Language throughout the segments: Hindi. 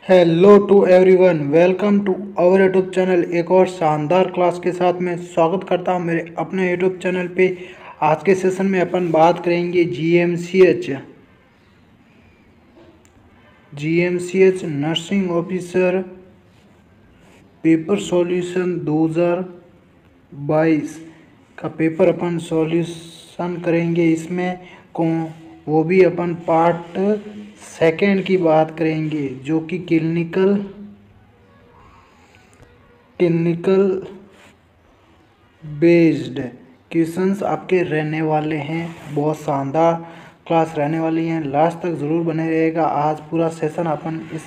Hello to everyone, welcome to our YouTube channel. एक और शानदार क्लास के साथ मैं स्वागत करता हूं मेरे अपने यूट्यूब चैनल पे। आज के सेशन में अपन बात करेंगे GMCH nursing officer paper solution 2022 का पेपर अपन सॉल्यूशन करेंगे। इसमें कौन वो भी अपन पार्ट सेकेंड की बात करेंगे, जो कि क्लिनिकल बेस्ड क्वेश्चंस आपके रहने वाले हैं। बहुत शानदार क्लास रहने वाली हैं, लास्ट तक ज़रूर बने रहेगा। आज पूरा सेशन अपन इस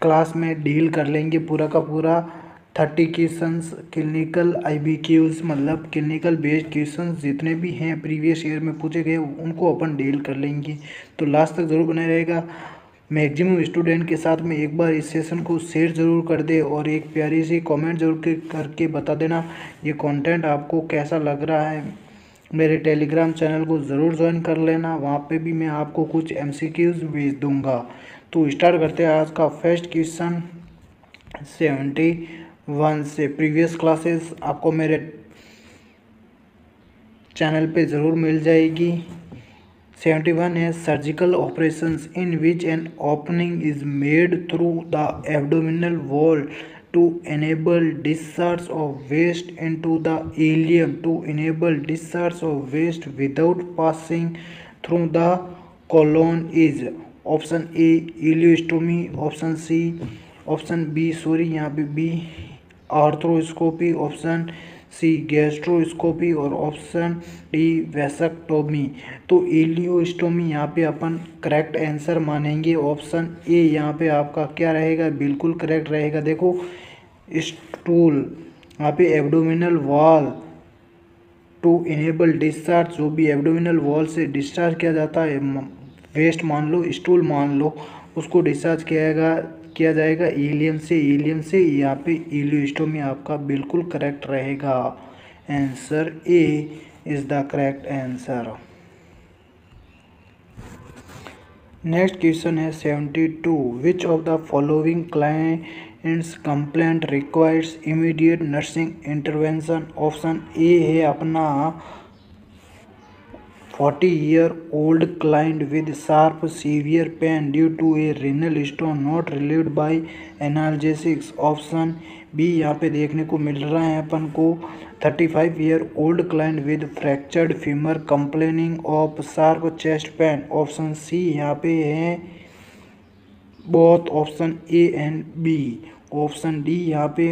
क्लास में डील कर लेंगे, पूरा का पूरा 30 क्वेश्चंस क्लिनिकल IBQs मतलब क्लिनिकल बेस्ड क्वेश्चंस जितने भी हैं प्रीवियस ईयर में पूछे गए उनको अपन डील कर लेंगे। तो लास्ट तक ज़रूर बने रहेगा। मैक्सिमम स्टूडेंट के साथ में एक बार इस सेशन को शेयर ज़रूर कर दे और एक प्यारी सी कमेंट जरूर करके बता देना ये कंटेंट आपको कैसा लग रहा है। मेरे टेलीग्राम चैनल को ज़रूर ज्वाइन कर लेना, वहाँ पे भी मैं आपको कुछ MCQs भेज दूँगा। तो स्टार्ट करते हैं आज का फर्स्ट क्वेश्चन। 71 से प्रीवियस क्लासेस आपको मेरे चैनल पे ज़रूर मिल जाएगी। 71 है surgical operations in which an opening is made through the abdominal wall to enable discharge of waste into the ileum, to enable discharge of waste without passing through the colon is option A ileostomy, option B यहाँ पे B arthroscopy, option C gastroscopy और ऑप्शन डी वेसेक्टोमी। तो इलियोस्टोमी यहाँ पे अपन करेक्ट आंसर मानेंगे। ऑप्शन ए यहाँ पे आपका क्या रहेगा, बिल्कुल करेक्ट रहेगा। देखो स्टूल यहाँ पे abdominal wall to enable discharge, जो भी एब्डोमिनल वॉल से डिस्चार्ज किया जाता है, वेस्ट मान लो, स्टूल मान लो, उसको डिस्चार्ज किया जाएगा इलियम से। यहाँ पे इलियोस्टोमी आपका बिल्कुल करेक्ट रहेगा। Answer A is the correct answer. Next question है 72 विच of the following clients complaint requires immediate nursing intervention. Option A है अपना 40-year-old client with sharp severe pain due to a renal stone not relieved by analgesics. Option B यहाँ पे देखने को मिल रहा है अपन को 35-year-old client with fractured femur complaining of sharp chest pain. Option C यहाँ पे है both option A and B. Option D यहाँ पे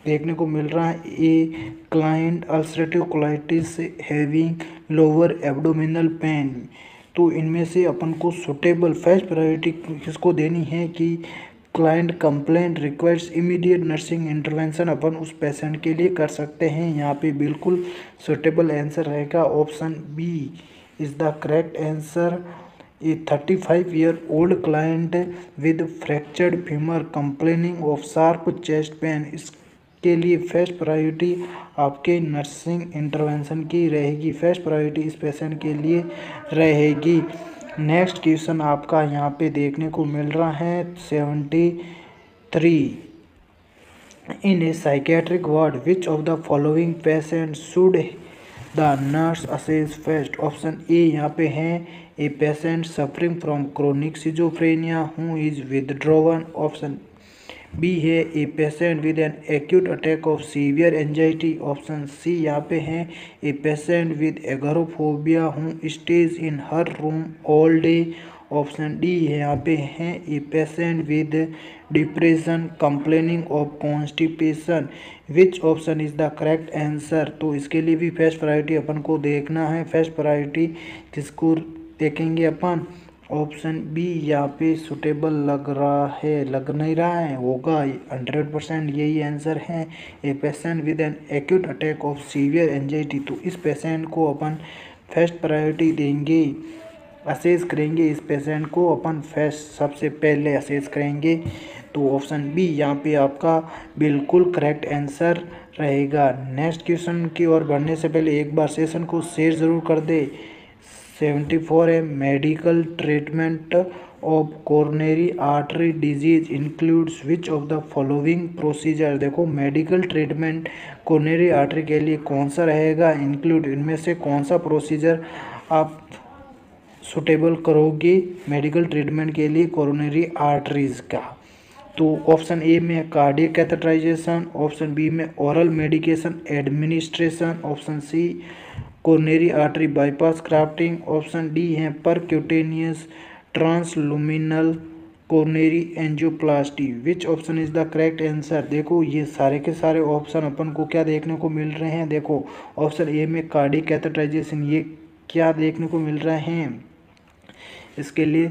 देखने को मिल रहा है a client ulcerative colitis having lower abdominal pain. तो इनमें से अपन को सुटेबल फर्स्ट प्रायोरिटी किसको देनी है कि client complaint requires immediate nursing intervention अपन उस पेशेंट के लिए कर सकते हैं। यहाँ पे बिल्कुल सुटेबल आंसर रहेगा option B is the correct answer. A 35-year-old client with fractured femur complaining of sharp chest pain, इसके लिए फर्स्ट प्रायोरिटी आपके नर्सिंग इंटरवेंशन की रहेगी, फर्स्ट प्रायोरिटी इस पेशेंट के लिए रहेगी। नेक्स्ट क्वेश्चन आपका यहाँ पे देखने को मिल रहा है 73 in a psychiatric ward which of the following patient should the nurse assess first. Option A यहाँ पे है a patient suffering from chronic schizophrenia who is withdrawn. Option B है a patient with an acute attack of severe anxiety. Option C यहाँ पे है a patient with agoraphobia who stays in her room all day. Option D है यहाँ पे है a patient with depression complaining of constipation. Which option is the correct answer. तो इसके लिए भी फर्स्ट प्रायोरिटी अपन को देखना है। फर्स्ट प्रायोरिटी किसको देखेंगे अपन, ऑप्शन बी यहाँ पे सुटेबल लग रहा है, लग नहीं रहा है, होगा 100% यही आंसर है। A patient with an acute attack of severe anxiety, तो इस पेशेंट को अपन फर्स्ट प्रायोरिटी देंगे, असेस करेंगे, इस पेशेंट को अपन फर्स्ट सबसे पहले असेस करेंगे। तो ऑप्शन बी यहाँ पे आपका बिल्कुल करेक्ट आंसर रहेगा। नेक्स्ट क्वेश्चन की ओर बढ़ने से पहले एक बार सेशन को शेयर ज़रूर कर दे। 74 है medical treatment of coronary artery disease includes which of the following procedure. देखो मेडिकल ट्रीटमेंट कोरोनरी आर्टरी के लिए कौन सा रहेगा, इंक्लूड इनमें से कौन सा प्रोसीजर आप सुटेबल करोगे मेडिकल ट्रीटमेंट के लिए कोरोनरी आर्टरीज का। तो ऑप्शन ए में कार्डियक कैथेटराइजेशन, ऑप्शन बी में oral medication administration, option C coronary artery bypass grafting, option D है percutaneous transluminal coronary angioplasty. Which option is the correct answer. देखो ये सारे के सारे ऑप्शन अपन को क्या देखने को मिल रहे हैं। देखो ऑप्शन ए में कार्डियक कैथेटराइजेशन, ये क्या देखने को मिल रहे हैं, इसके लिए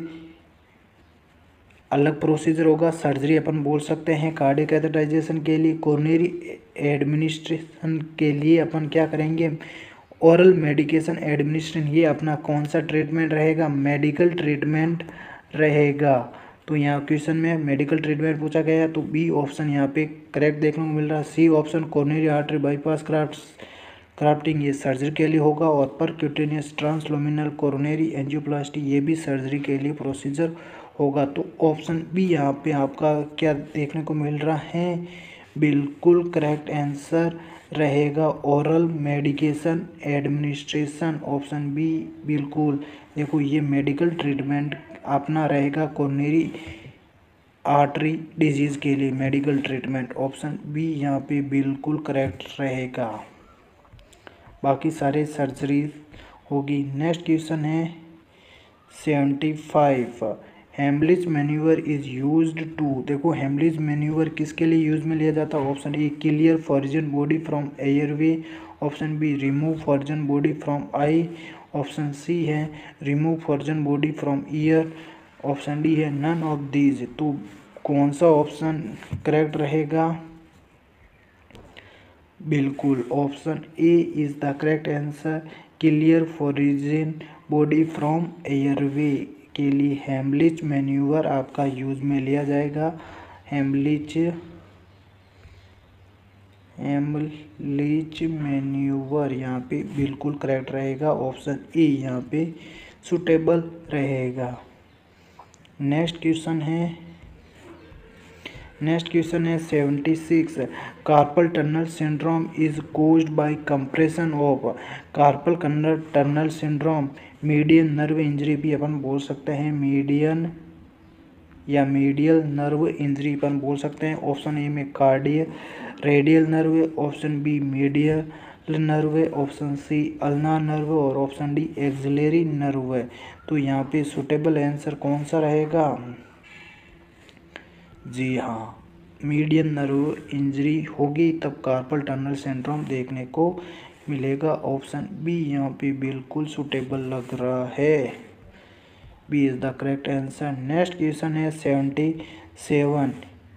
अलग प्रोसीजर होगा, सर्जरी अपन बोल सकते हैं कार्डियक कैथेटराइजेशन के लिए। कोरोनरी एडमिनिस्ट्रेशन के लिए अपन क्या करेंगे, ओरल मेडिकेशन एडमिनिस्ट्रेशन, ये अपना कौन सा ट्रीटमेंट रहेगा, मेडिकल ट्रीटमेंट रहेगा। तो यहाँ क्वेश्चन में मेडिकल ट्रीटमेंट पूछा गया है, तो बी ऑप्शन यहाँ पे करेक्ट देखने को मिल रहा है। C option coronary artery bypass grafting, ये सर्जरी के लिए होगा, और परक्यूटेनियस ट्रांसलुमिनल कोरोनरी एंजियोप्लास्टी, ये भी सर्जरी के लिए प्रोसीजर होगा। तो ऑप्शन बी यहाँ पे आपका क्या देखने को मिल रहा है, बिल्कुल करेक्ट आंसर रहेगा oral medication administration, option B बिल्कुल। देखो ये मेडिकल ट्रीटमेंट अपना रहेगा कोरोनरी आर्टरी डिजीज़ के लिए मेडिकल ट्रीटमेंट, ऑप्शन बी यहाँ पे बिल्कुल करेक्ट रहेगा, बाकी सारे सर्जरी होगी। नेक्स्ट क्वेश्चन है 75, हेमलिज मैन्यूवर इज यूज्ड टू। देखो हेमलिज मैन्यूवर किसके लिए यूज में लिया जाता है, option A clear foreign body from airway, option B remove foreign body from eye, option C है remove foreign body from ear, option D है नन ऑफ दीज। तो कौन सा ऑप्शन करेक्ट रहेगा, बिल्कुल option A is the correct answer, clear foreign body from airway के लिए हेमलिज मैन्यूवर आपका यूज में लिया जाएगा। हेमलिज मैन्यूवर यहाँ पे बिल्कुल करेक्ट रहेगा, ऑप्शन ए यहाँ पे सुटेबल रहेगा। नेक्स्ट क्वेश्चन है 76, carpal tunnel syndrome is caused by compression of. Carpal tunnel syndrome median nerve injury भी अपन बोल सकते हैं, मीडियन या मीडियल नर्व इंजरी अपन बोल सकते हैं। ऑप्शन ए में cardial radial nerve, option B medial nerve, option C ulnar nerve, और ऑप्शन डी एक्सिलरी नर्व। तो यहाँ पे सुटेबल आंसर कौन सा रहेगा, जी हाँ मीडियन नर्व इंजरी होगी तब कार्पल टनल सिंड्रोम देखने को मिलेगा, ऑप्शन बी यहाँ पे बिल्कुल सुटेबल लग रहा है, B is the correct answer. Next question है 77,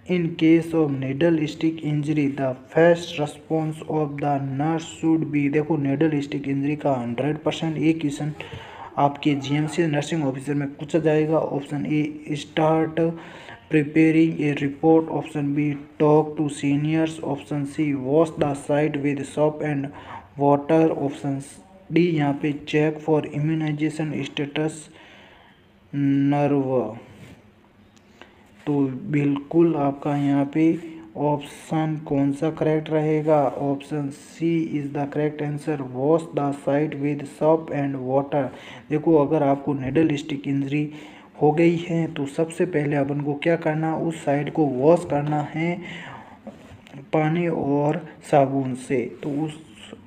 in case of needle stick injury the first response of the nurse should be. देखो नीडल स्टिक इंजरी का 100% ये क्वेश्चन आपके जीएमसी नर्सिंग ऑफिसर में पूछा जाएगा। Option A start preparing a report, option B talk to seniors, option C wash the site with soap and water, option D यहाँ पे check for immunization status nerve. तो बिल्कुल आपका यहाँ पे ऑप्शन कौन सा करेक्ट रहेगा, option C is the correct answer, wash the site with soap and water. देखो अगर आपको निडल स्टिक इंजरी हो गई है तो सबसे पहले अपन को क्या करना, उस साइड को वॉश करना है पानी और साबुन से, तो उस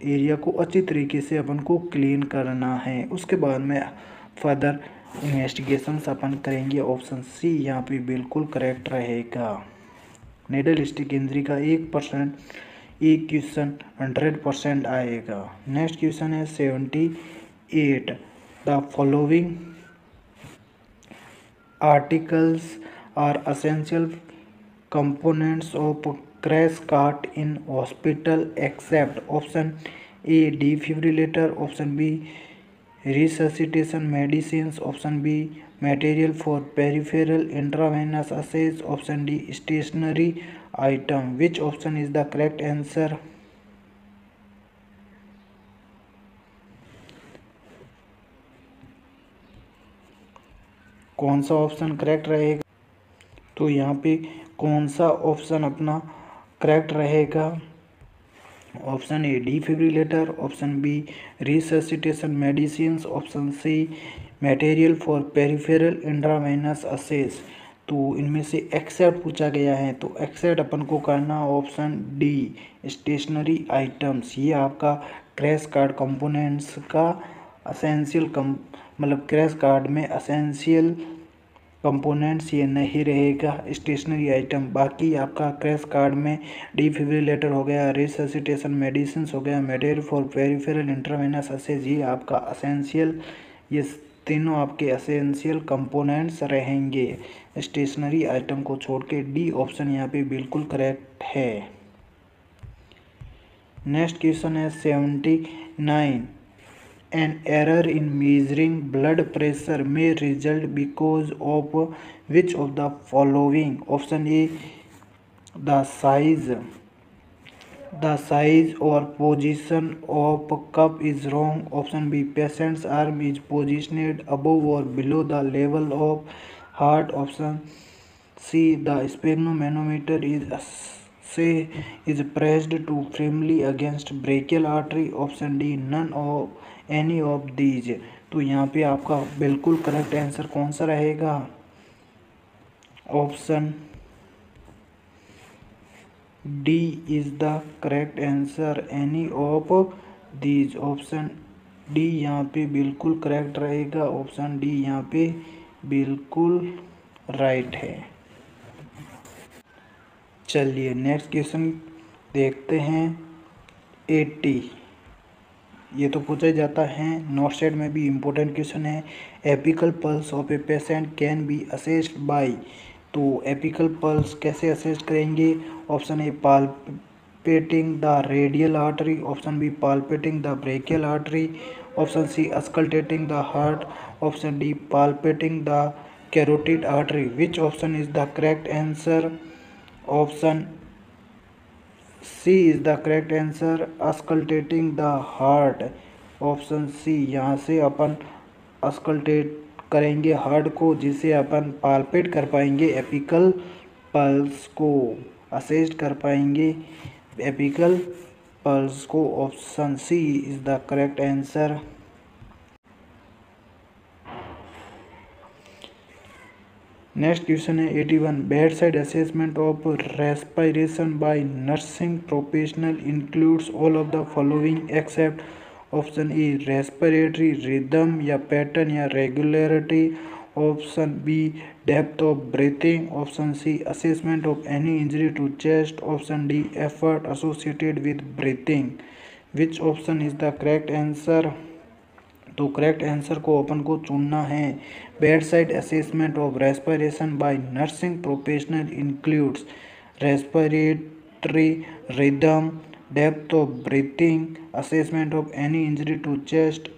एरिया को अच्छी तरीके से अपन को क्लीन करना है। उसके बाद में फर्दर इन्वेस्टिगेशंस अपन करेंगे, ऑप्शन सी यहाँ पे बिल्कुल करेक्ट रहेगा। निडल स्टिक इंजरी का 1% एक क्वेश्चन 100% आएगा। नेक्स्ट क्वेश्चन है 78, the following articles are essential components of crash cart in hospital except. Option A defibrillator, option B resuscitation medicines, option B material for peripheral intravenous assays, option D stationary item। which option is the correct answer, कौन सा ऑप्शन करेक्ट रहेगा? तो यहाँ पे कौन सा ऑप्शन अपना करेक्ट रहेगा? Option A defibrillator, option B resuscitation medicine, option C material for peripheral intravenous access. तो इनमें से एक्सेप्ट पूछा गया है, तो एक्सेप्ट अपन को करना ऑप्शन डी स्टेशनरी आइटम्स। ये आपका क्रैश कार्ड कंपोनेंट्स का असेंशियल मतलब क्रैश कार्ड में असेंशियल कंपोनेंट्स ये नहीं रहेगा स्टेशनरी आइटम। बाकी आपका क्रैश कार्ड में डिफिब्रिलेटर हो गया, रिससिटेशन मेडिसिन हो गया, material for peripheral intravenous assess, ये आपका असेंशियल, ये तीनों आपके असेंशियल कंपोनेंट्स रहेंगे। स्टेशनरी आइटम को छोड़ के डी ऑप्शन यहाँ पे बिल्कुल करेक्ट है। नेक्स्ट क्वेश्चन है 79। An error in measuring blood pressure may result because of which of the following? Option A the size or position of cup is wrong. Option B patient's arm is positioned above or below the level of heart. Option C the sphygmomanometer is pressed too firmly against brachial artery. Option D none of any of these। तो यहाँ पे आपका बिल्कुल करेक्ट आंसर कौन सा रहेगा? Option D is the correct answer, any of these. Option D यहाँ पे बिल्कुल करेक्ट रहेगा। ऑप्शन डी यहाँ पे बिल्कुल राइट है। चलिए नेक्स्ट क्वेश्चन देखते हैं 80। ये तो पूछा ही जाता है, नॉट सेट में भी इम्पोर्टेंट क्वेश्चन है। Apical pulse of a patient can be assessed by. तो एपिकल पल्स कैसे असेस करेंगे? Option A palpating the radial artery, option B palpating the brachial artery, option C auscultating the heart, option D palpating the carotid artery. Which option is the correct answer? Option C is the correct answer, auscultating the heart. Option C, यहाँ से अपन अस्कल्टेट करेंगे हार्ट को, जिससे अपन पाल्पेट कर पाएंगे एपिकल पल्स को, असेस्ट कर पाएंगे एपिकल पल्स को। Option C is the correct answer. Next question है 81। Bed side assessment of respiration by nursing professional includes all of the following except. Option A respiratory rhythm या पैटर्न या regularity, option B depth of breathing, option C assessment of any injury to chest, option D effort associated with breathing. Which option is the correct answer? तो करेक्ट आंसर को अपन को चुनना है। Bed side assessment of respiration by nursing professional includes respiratory rhythm, depth of breathing, assessment of any injury to chest,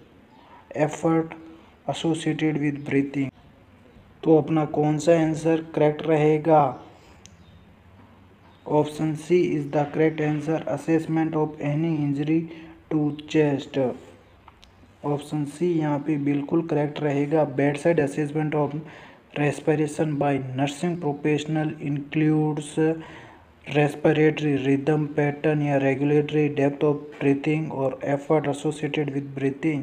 effort associated with breathing. तो अपना कौन सा आंसर करेक्ट रहेगा? Option C is the correct answer, assessment of any injury to chest. Option C यहाँ पे बिल्कुल करेक्ट रहेगा। Bed side assessment of respiration by nursing professional includes respiratory rhythm, pattern या रेगुलेटरी, डेप्थ ऑफ ब्रीथिंग और effort associated with breathing,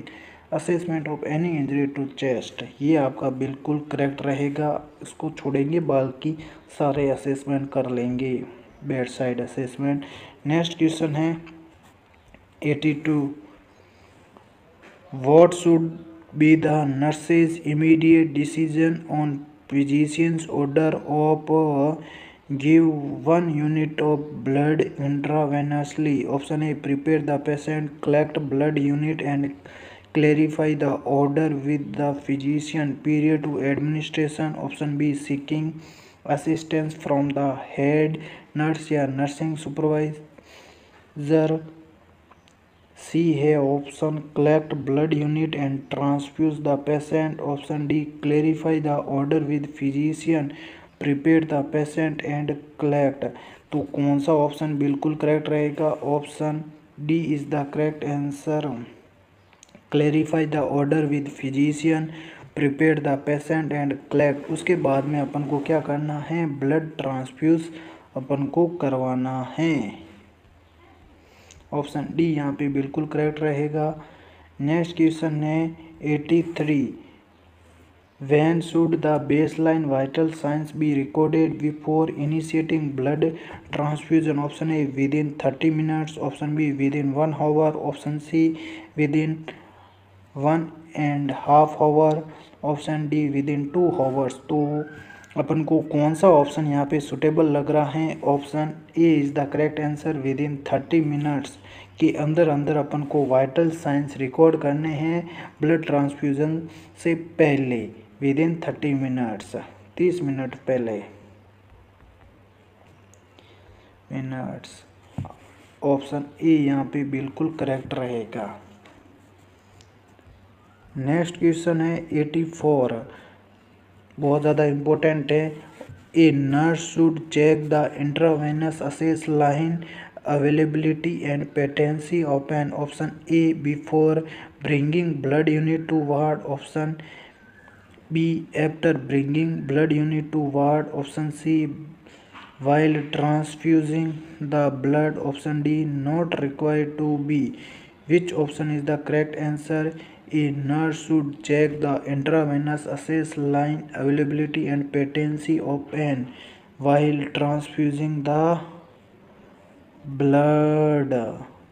assessment of any injury to chest. ये आपका बिल्कुल करेक्ट रहेगा। इसको छोड़ेंगे, बाकी सारे असेसमेंट कर लेंगे bed side assessment. Next question है 82। What should be the nurse's immediate decision on physician's order of give 1 unit of blood intravenously? Option A prepare the patient, collect blood unit and clarify the order with the physician, period to administration. Option B seeking assistance from the head nurse या nursing supervisor. सी है option collect blood unit and transfuse the patient. Option D clarify the order with physician, prepare the patient and collect. तो कौन सा ऑप्शन बिल्कुल करेक्ट रहेगा? Option D is the correct answer, clarify the order with physician, prepare the patient and collect. उसके बाद में अपन को क्या करना है, ब्लड ट्रांसफ्यूज अपन को करवाना है। ऑप्शन डी यहाँ पे बिल्कुल करेक्ट रहेगा। नेक्स्ट क्वेश्चन है 83, when should the baseline vital signs be recorded before initiating blood transfusion? Option A within 30 minutes, option B within 1 hour, option C within 1.5 hour, option D within 2 hours। तो अपन को कौन सा ऑप्शन यहाँ पे सुटेबल लग रहा है? Option A is the correct answer. Within 30 minutes के अंदर अंदर अपन को वाइटल साइंस रिकॉर्ड करने हैं ब्लड ट्रांसफ्यूजन से पहले, विदिन 30 मिनट्स, 30 मिनट पहले मिनट्स। ऑप्शन ए यहाँ पे बिल्कुल करेक्ट रहेगा। नेक्स्ट क्वेश्चन है 84, बहुत ज़्यादा इम्पोर्टेंट है। A nurse should check the intravenous access line availability and patency of an, option A before bringing blood unit to ward, option B after bringing blood unit to ward, option C while transfusing the blood, option D not required to be। Which option is the correct answer? A nurse should check the intravenous access line availability and patency of an while transfusing the blood।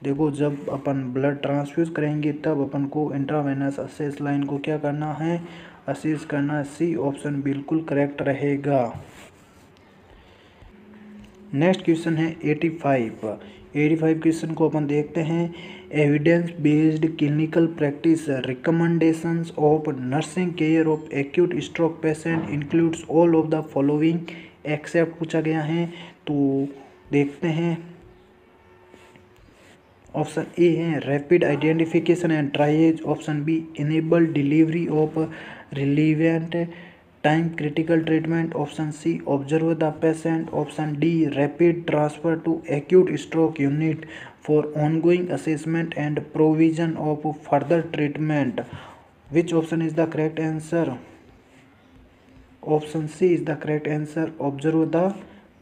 देखो, जब अपन ब्लड ट्रांसफ्यूज करेंगे तब अपन को इंट्रावेनस असेस लाइन को क्या करना है, असेस करना। सी ऑप्शन बिल्कुल करेक्ट रहेगा। नेक्स्ट क्वेश्चन है 85 क्वेश्चन को अपन देखते हैं। Evidence based clinical practice recommendations of nursing care of acute stroke patient includes all of the following except पूछा गया है। तो देखते हैं। ऑप्शन ए है rapid identification and triage, option B enable delivery of relevant time critical treatment, option C observe the patient, option D rapid transfer to acute stroke unit for ongoing assessment and provision of further treatment. Which option is the correct answer? Option C is the correct answer, observe the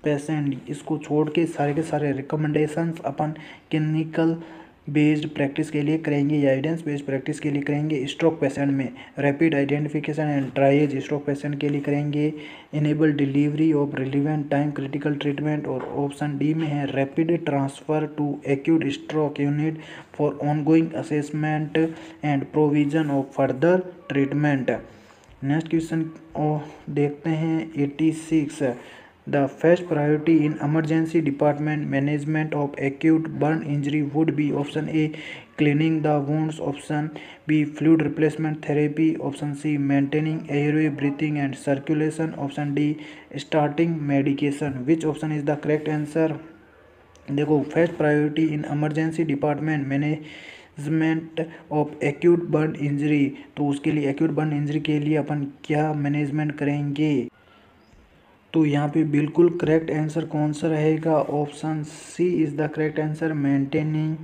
patient. इसको छोड़ के सारे रिकमेंडेशंस अपन क्लिनिकल बेस्ड प्रैक्टिस के लिए करेंगे या एविडेंस बेस्ड प्रैक्टिस के लिए करेंगे। स्ट्रोक पेशेंट में rapid identification and triage stroke patient के लिए करेंगे, enable delivery of relevant time critical treatment, और ऑप्शन डी में है rapid transfer to acute stroke unit for ongoing assessment and provision of further treatment. Next question देखते हैं 86, The first priority in emergency department management of acute burn injury would be, option A cleaning the wounds, option B fluid replacement therapy, option C maintaining airway breathing and circulation, option D starting medication। Which option is the correct answer? देखो, first priority in emergency department management of acute burn injury, तो उसके लिए एक्यूट बर्न इंजरी के लिए अपन क्या मैनेजमेंट करेंगे? तो यहाँ पे बिल्कुल करेक्ट आंसर कौन सा रहेगा? Option C is the correct answer, maintaining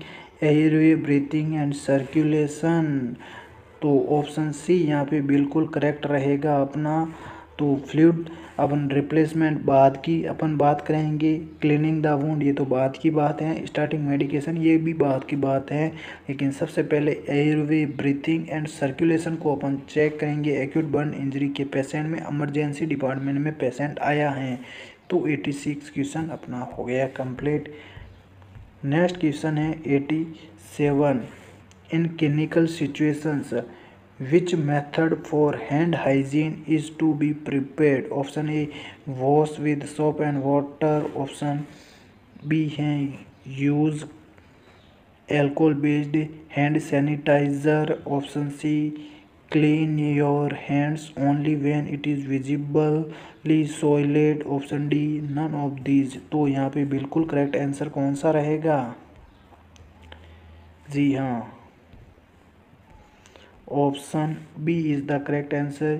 airway breathing and circulation. तो ऑप्शन सी यहाँ पे बिल्कुल करेक्ट रहेगा अपना। तो फ्लूइड अपन रिप्लेसमेंट बाद की अपन बात करेंगे, क्लीनिंग द वुंड ये तो बाद की बात है, स्टार्टिंग मेडिकेशन ये भी बाद की बात है, लेकिन सबसे पहले एयरवे ब्रीथिंग एंड सर्कुलेशन को अपन चेक करेंगे एक्यूट बर्न इंजरी के पेशेंट में, इमरजेंसी डिपार्टमेंट में पेशेंट आया है। तो 86 क्वेश्चन अपना हो गया कंप्लीट। नेक्स्ट क्वेश्चन है 87, in clinical situations which method for hand hygiene is to be prepared? Option A wash with soap and water, option B है use alcohol based hand sanitizer, option C clean your hands only when it is visibly soiled, option D none of these। तो यहाँ पे बिल्कुल करेक्ट आंसर कौन सा रहेगा? जी हाँ, option B is the correct answer,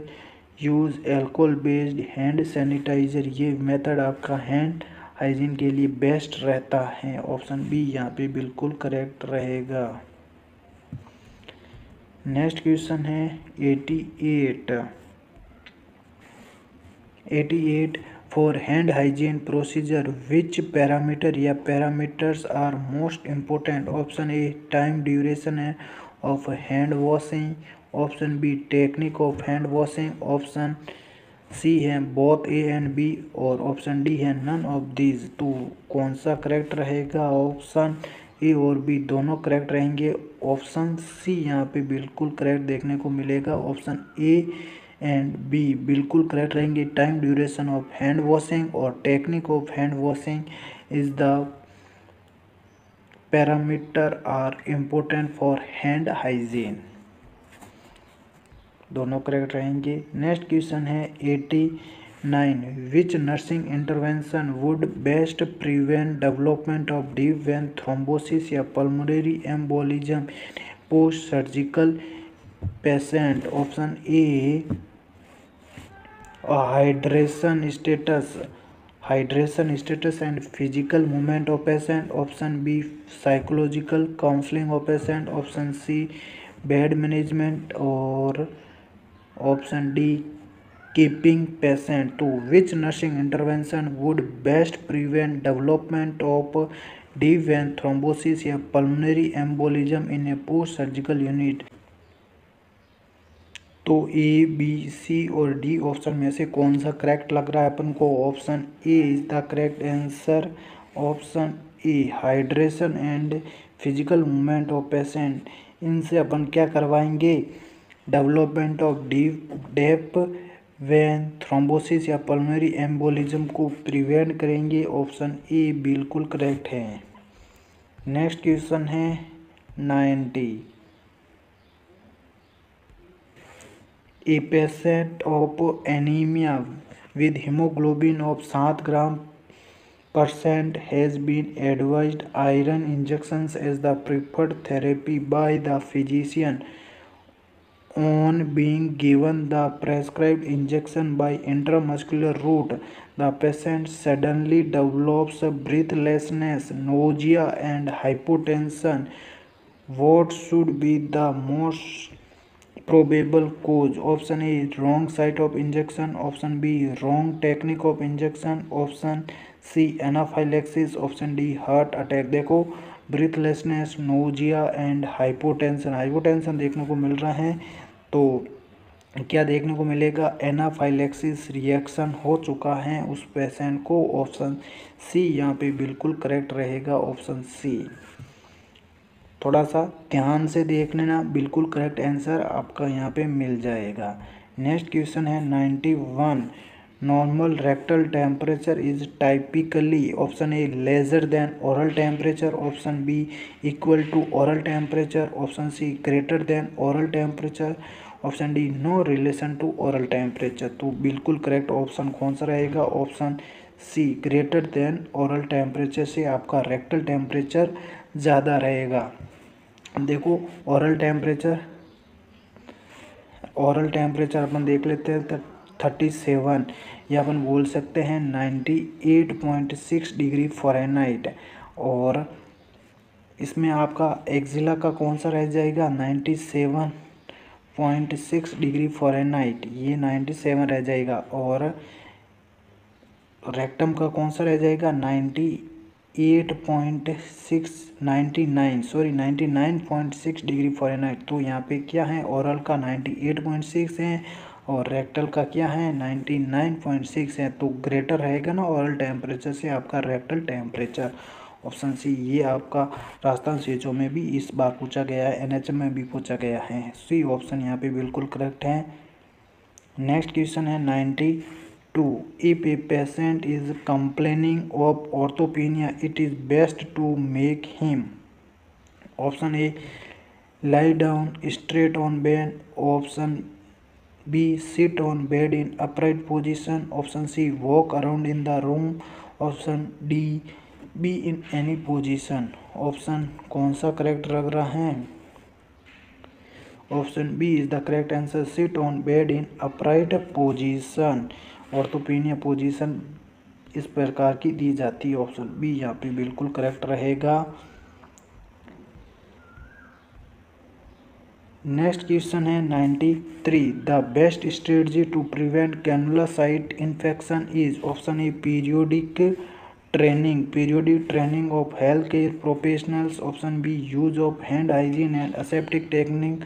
use alcohol based hand sanitiser. ये मेथड आपका हैंड हाइजीन के लिए बेस्ट रहता है। ऑप्शन बी यहाँ पे बिल्कुल करेक्ट रहेगा। नेक्स्ट क्वेश्चन है 88 for hand hygiene procedure which parameter या parameters are most important. Option A time duration है of hand washing, option B technique of hand washing, option C है बोथ ए एंड बी और ऑप्शन डी है नन ऑफ दीज। तो कौन सा करेक्ट रहेगा? ऑप्शन ए और बी दोनों करेक्ट रहेंगे। ऑप्शन सी यहाँ पे बिल्कुल करेक्ट देखने को मिलेगा। ऑप्शन ए एंड बी बिल्कुल करेक्ट रहेंगे। Time duration of hand washing और technique of hand washing is the parameter are important for hand hygiene, दोनों करेक्ट रहेंगे। नेक्स्ट क्वेश्चन है 89 which nursing intervention would best prevent development of deep vein thrombosis या pulmonary embolism post surgical patient. Option A hydration status and physical movement of patient, option B psychological counselling of patient, option C bed management और option D keeping patient. To which nursing intervention would best prevent development of deep vein thrombosis या pulmonary embolism in a post surgical unit. तो ए बी सी और डी ऑप्शन में से कौन सा करेक्ट लग रहा है अपन को? Option A is the correct answer. Option A hydration and physical movement of patient, इनसे अपन क्या करवाएंगे? Development of deep vein thrombosis या पल्मोनरी एम्बोलिज्म को प्रिवेंट करेंगे। ऑप्शन ए बिल्कुल करेक्ट है। नेक्स्ट क्वेश्चन है 90 a patient of anaemia with hemoglobin of 7 grams% has been advised iron injections as the preferred therapy by the physician. On being given the prescribed injection by intramuscular route, the patient suddenly develops breathlessness, nausea and hypotension. What should be the most probable cause? Option A wrong site of injection, option B wrong technique of injection, option C anaphylaxis, option D heart attack. देखो ब्रीथलेसनेस, नोजिया एंड हाइपोटेंशन देखने को मिल रहा है। तो क्या देखने को मिलेगा? एनाफाइलेक्सिस रिएक्शन हो चुका है उस पेशेंट को। ऑप्शन सी यहाँ पे बिल्कुल करेक्ट रहेगा। ऑप्शन सी थोड़ा सा ध्यान से देख लेना, बिल्कुल करेक्ट आंसर आपका यहाँ पे मिल जाएगा। नेक्स्ट क्वेश्चन है 91 normal rectal temperature is typically. Option A lesser than oral temperature, option B equal to oral temperature, option C greater than oral temperature, option D no relation to oral temperature. तो बिल्कुल करेक्ट ऑप्शन कौन सा रहेगा? Option C greater than oral temperature से आपका रेक्टल टेम्परेचर ज़्यादा रहेगा। देखो ओरल टेम्परेचर अपन देख लेते हैं 37 या अपन बोल सकते हैं 98.6 डिग्री फ़ारेनहाइट। और इसमें आपका एक्जिला का कौन सा रह जाएगा? 97.6 डिग्री फ़ारेनहाइट, ये 97 रह जाएगा। और रेक्टम का कौन सा रह जाएगा? 99.6 डिग्री फ़ारेनहाइट। तो यहाँ पे क्या है? ओरल का 98.6 है और रेक्टल का क्या है? 99.6 है। तो ग्रेटर रहेगा ना ओरल टेम्परेचर से आपका रेक्टल टेम्परेचर। ऑप्शन सी ये आपका राजस्थान सीएचओ में भी इस बार पूछा गया है, एनएचएम में भी पूछा गया है। सी ऑप्शन यहाँ पे बिल्कुल करेक्ट है। नेक्स्ट क्वेश्चन है 92 if a patient is complaining of orthopnoea it is best to make him. Option A lie down straight on bed, option B sit on bed in upright position, option C walk around in the room, option D be in any position। Option कौन सा करेक्ट लग रहा है? Option B is the correct answer, sit on bed in upright position. Orthopnoea position इस प्रकार की दी जाती है। ऑप्शन बी यहाँ पे बिल्कुल करेक्ट रहेगा। नेक्स्ट क्वेश्चन है 93। The best strategy to prevent cannula site infection is option A periodic training of health care professionals, option B use of hand hygiene and aseptic technique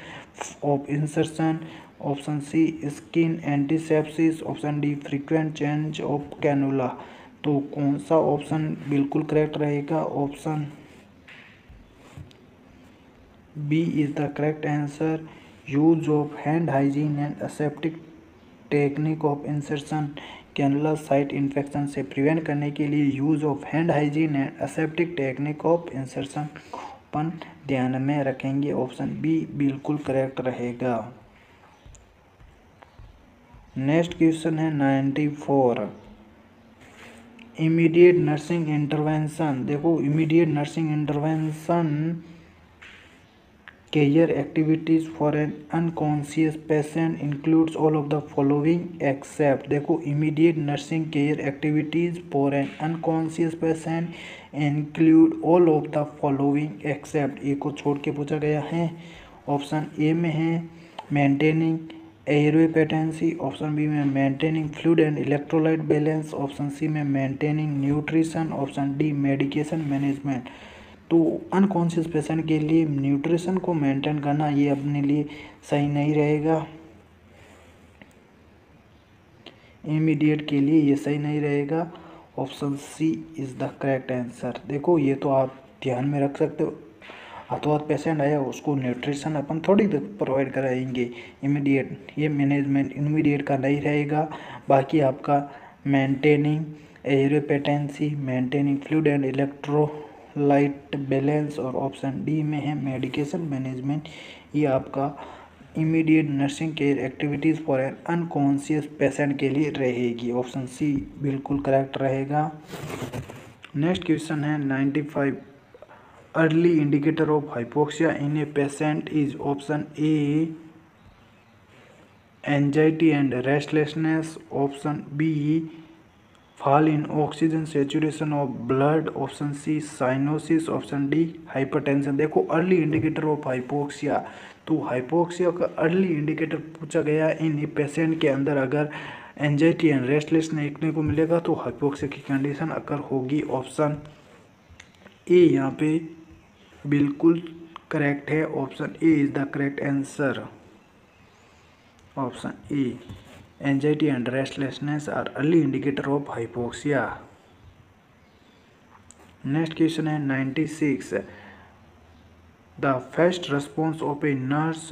of insertion, option C skin antisepsis, option D frequent change of cannula. तो कौन सा ऑप्शन बिल्कुल करेक्ट रहेगा? Option B is the correct answer. Use of hand hygiene and aseptic technique of insertion cannula site infection से प्रिवेंट करने के लिए use of hand hygiene and aseptic technique of insertion अपन ध्यान में रखेंगे। ऑप्शन बी बिल्कुल करेक्ट रहेगा। नेक्स्ट क्वेश्चन है 94। Immediate nursing intervention. देखो, immediate nursing intervention care activities for an unconscious patient includes all of the following except. देखो, immediate nursing care activities for an unconscious patient include all of the following except. A को छोड़ के पूछा गया है। ऑप्शन ए में है maintaining airway patency, option B में maintaining fluid and electrolyte balance, option C में maintaining nutrition, option D medication management. तो अनकॉन्शियस पेशेंट के लिए न्यूट्रिशन को मेंटेन करना ये अपने लिए सही नहीं रहेगा। इमीडिएट के लिए ये सही नहीं रहेगा। Option C is the correct answer. देखो, ये तो आप ध्यान में रख सकते हो। हाथों हाथ पेशेंट आया, उसको न्यूट्रिशन अपन थोड़ी प्रोवाइड कराएंगे। इमीडिएट ये मैनेजमेंट इमीडिएट का नहीं रहेगा। बाकी आपका maintaining airway patency, maintaining fluid and electrolyte balance और ऑप्शन डी में है मेडिकेशन मैनेजमेंट। ये आपका immediate nursing care activities for an unconscious patient के लिए रहेगी। ऑप्शन सी बिल्कुल करेक्ट रहेगा। नेक्स्ट क्वेश्चन है 95। Early indicator of hypoxia in a patient is option A anxiety and restlessness, option B fall in oxygen saturation of blood, option C cyanosis, option D hypertension. देखो, अर्ली इंडिकेटर ऑफ हाइपोक्सिया, तो हाइपोक्सिया का अर्ली इंडिकेटर पूछा गया इन पेशेंट के अंदर अगर एंजाइटी एंड रेस्टलेसनेस देखने को मिलेगा तो हाइपोक्सिया की कंडीशन अगर होगी। ऑप्शन ए यहाँ पे बिल्कुल करेक्ट है। Option A is the correct answer. Option A anxiety and restlessness are early indicator of hypoxia. Next question है 96. The first response of a nurse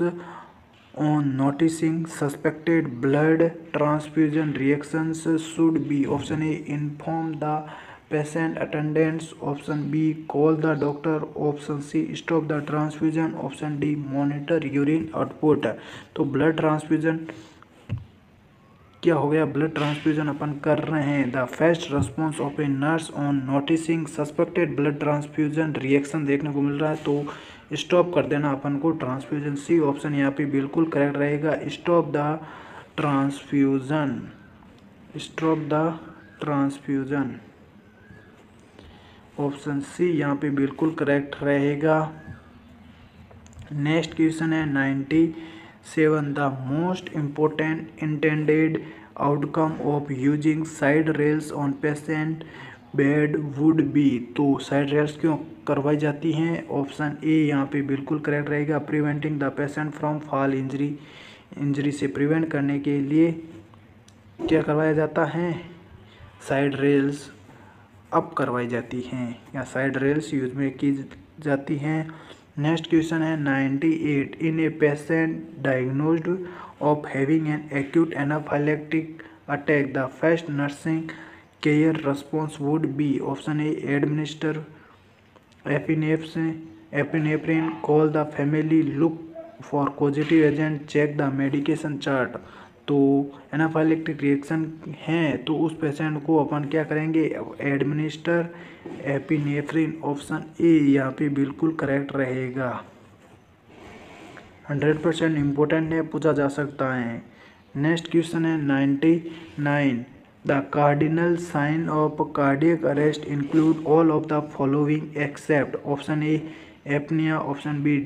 on noticing suspected blood transfusion reactions should be option A inform the patient attendants, option B call the doctor, option C stop the transfusion, option D monitor urine output। तो ब्लड ट्रांसफ्यूजन क्या हो गया? ब्लड ट्रांसफ्यूजन अपन कर रहे हैं। The first response of a nurse on noticing suspected blood transfusion reaction देखने को मिल रहा है, तो स्टॉप कर देना अपन को ट्रांसफ्यूजन। सी ऑप्शन यहाँ पे बिल्कुल करेक्ट रहेगा। Stop the transfusion, stop the transfusion. Option C यहाँ पे बिल्कुल करेक्ट रहेगा। नेक्स्ट क्वेश्चन है 97। The most important intended outcome of using side rails on patient bed would be. तो साइड रेल्स क्यों करवाई जाती हैं? ऑप्शन ए यहाँ पे बिल्कुल करेक्ट रहेगा। Preventing the patient from fall injury से प्रिवेंट करने के लिए क्या करवाया जाता है? साइड रेल्स अप करवाई जाती हैं या साइड रेल्स यूज में की जाती हैं। नेक्स्ट क्वेश्चन है 98। In a patient diagnosed of having an acute anaphylactic attack the first nursing care response would be option A administer epinephrine, call the family, look for positive agent, check the medication chart. तो एनाफाइलेक्टिक रिएक्शन है तो उस पेशेंट को अपन क्या करेंगे? Administer epinephrine. ऑप्शन ए यहाँ पे बिल्कुल करेक्ट रहेगा। 100% इम्पोर्टेंट है, पूछा जा सकता है। नेक्स्ट क्वेश्चन है 99। The cardinal sign of cardiac arrest include all of the following except. Option A apnoea, option B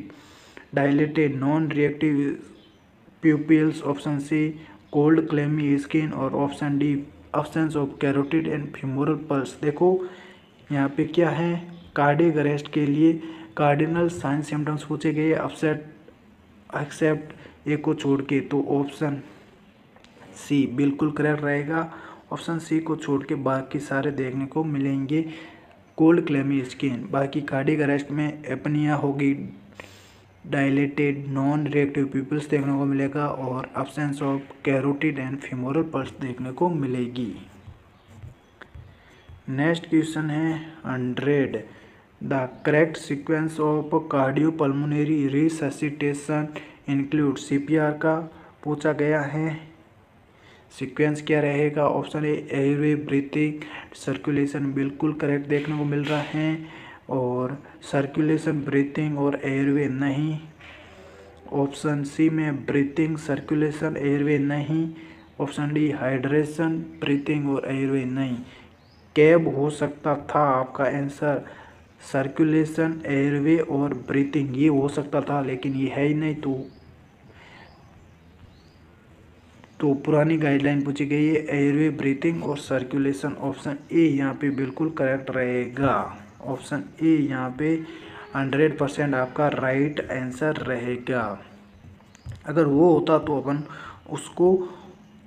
dilated non reactive pupils, option C cold clammy skin और option D absence of carotid and femoral pulse. देखो यहाँ पे क्या है, कार्डियक अरेस्ट के लिए कार्डिनल साइन सिम्टम्स पूछे गए अपसेट एक्सेप्ट एक को छोड़ के, तो ऑप्शन सी बिल्कुल करेक्ट रहेगा। ऑप्शन सी को छोड़ के बाकी सारे देखने को मिलेंगे कोल्ड क्लेमी स्किन। बाकी कार्डियक अरेस्ट में एपनिया होगी, डायलेटेड नॉन रिएक्टिव पीपल्स देखने को मिलेगा और absence of carotid and femoral pulse देखने को मिलेगी। नेक्स्ट क्वेश्चन है 100। The correct sequence of cardiopulmonary resuscitation include CPR का पूछा गया है। सीक्वेंस क्या रहेगा? ऑप्शन ए एयरवे, ब्रीथिंग, सर्कुलेशन बिल्कुल करेक्ट देखने को मिल रहा है और सर्कुलेशन, ब्रीथिंग और एयरवे नहीं। ऑप्शन सी में ब्रीथिंग, सर्कुलेशन, एयरवे नहीं। ऑप्शन डी हाइड्रेशन, ब्रीथिंग और एयरवे नहीं। कैब हो सकता था आपका आंसर, सर्कुलेशन, एयरवे और ब्रीथिंग ये हो सकता था, लेकिन ये है ही नहीं। तो पुरानी गाइडलाइन पूछी गई है एयरवे, ब्रीथिंग और सर्कुलेशन। ऑप्शन ए यहाँ पे बिल्कुल करेक्ट रहेगा। ऑप्शन ए यहाँ पे 100% आपका राइट आंसर रहेगा। अगर वो होता तो अपन उसको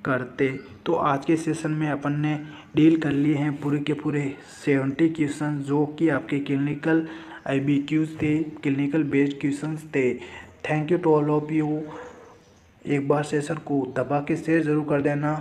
करते। तो आज के सेशन में अपन ने डील कर लिए हैं पूरे के पूरे 70 क्वेश्चन, जो कि आपके क्लिनिकल IBQs थे, क्लिनिकल बेस्ड क्वेश्चंस थे। Thank you to all of you. एक बार सेशन को दबा के शेयर ज़रूर कर देना।